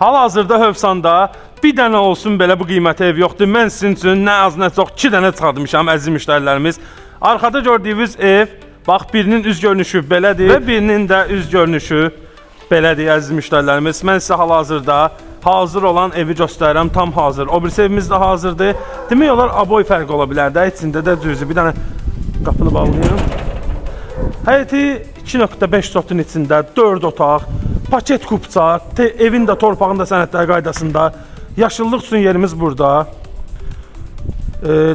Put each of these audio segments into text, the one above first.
Hal-hazırda Hövsanda bir dənə olsun belə bu qiymətə ev yoxdur. Mən sizin üçün nə az nə çox 2 dənə çıxartmışam əziz müştərilərimiz. Arxada gördüyünüz ev, bax birinin üz görünüşü belədir və birinin də üz görünüşü belədir əziz müştərilərimiz. Mən sizə hal-hazırda hazır olan evi göstərirəm, tam hazır. O birisi evimiz də hazırdır. Demək olar aboy fərqi ola bilər də, içində də cüzi. Bir dənə qapını bağlayıram. Həyəti 2.5 sotun içində 4 otaq, paket kupça, evin də torpağın da sənədləri qaydasında, yaşıllıq üçün yerimiz burada.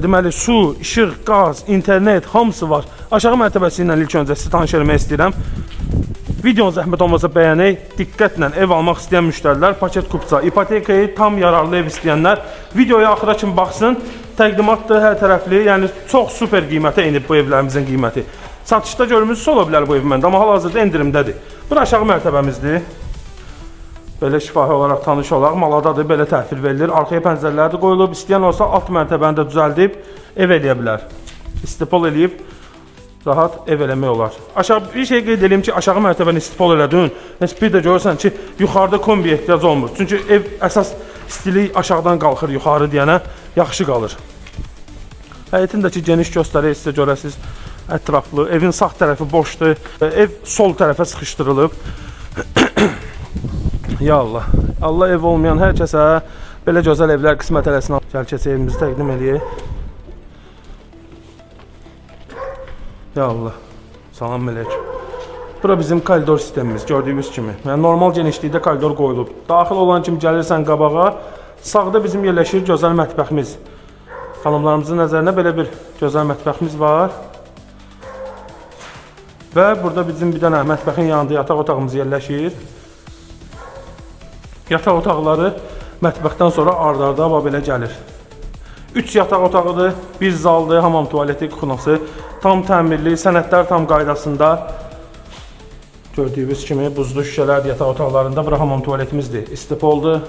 Deməli, su, işıq, qaz, internet, hamısı var. Aşağı mərtəbəsi ilə ilk öncə sizi tanış eləmək istəyirəm. Videonun zəhmət olmasa bəyənək, diqqətlə ev almaq istəyən müştərilər, paket kupça, ipotekayı tam yararlı ev istəyənlər videoya axıra kimi baxsın. Təqdimatdır, hər tərəfli, yəni çox super qiymətə enib bu evlərimizin qiyməti. Satışda görmüsünüz ola bilər bu ev məndə, amma hal-hazırda endirimdədir. Bura aşağı mərtəbəmizdir. Belə şifahi olaraq tanış olaq, maladadır, belə təhvil verilir. Arxaya pəncərələri də qoyulub, istəyən olsa alt mərtəbəni də düzəldib ev eləyə bilər. İstipol eləyib rahat ev eləmək olar. Aşağı bir şey qeyd edeyim ki, aşağı mərtəbəni istipol elədin. Bir də görürsən ki, yuxarıda kombi ehtiyac olmur. Çünki ev əsas istilik aşağıdan qalxır, yuxarı deyənə yaxşı qalır. Həyətindəki geniş göstərir, sizə görəsiniz, ətraflı. Evin sağ tərəfi boşdur. Ev sol tərəfə sıxışdırılıb. Ya Allah. Allah ev olmayan hər kəsə belə gözəl evlər qismət eləsin. Gəl keçə evimizi təqdim edək. Ya Allah. Salam melek. Bura bizim koridor sistemimiz gördüyünüz kimi. Yəni normal genişlikdə koridor qoyulub. Daxil olan kimi gəlirsən qabağa, sağda bizim yerləşir gözəl mətbəximiz. Xanımlarımızın nəzərinə belə bir gözəl mətbəximiz var. Və burada bizim bir dənə mətbəxin yanında yataq otağımız yerləşir. Yataq otaqları mətbəxdən sonra ard-arda belə gəlir. 3 yataq otağıdır, 1 zaldır, hamam tualeti, kuxnası. Tam təmirli, sənədlər tam qaydasında. Gördüyünüz kimi buzlu şüşələr yataq otaqlarında. Bura hamam tualetimizdir, istipoldur.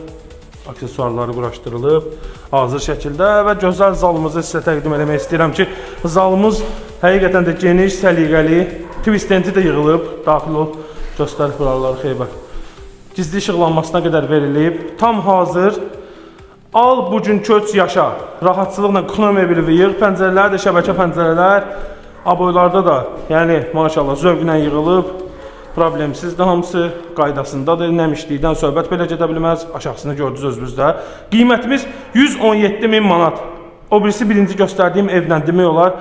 Aksesuarları quraşdırılıb hazır şəkildə və gözəl zalımızı sizə təqdim eləmək istəyirəm ki, zalımız həqiqətən də geniş, səliqəli, twistenti də yığılıb, daxil ol, göstərib buraları xeybər. Gizli işıqlanmasına qədər verilib, tam hazır. Al bu gün köç yaşa. Rahatçılıqla kuxna mebeli yığ, pəncərələr də şəbəkə pəncərələr, aboylarda da, yəni maşallah zövqlə yığılıb. Problemsiz də hamısı qaydasındadır. Nəmişlikdən söhbət belə gedə bilməz. Aşağısını gördünüz özünüzdə. Qiymətimiz 117.000 manat. O birisi birinci göstərdiyim evlə demək olar.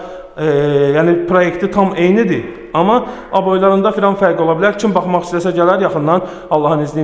Yəni proyekti tam eynidir. Amma aboylarında filan fərq ola bilər. Kim baxmaq istəsə gələr yaxından Allahın izni ilə.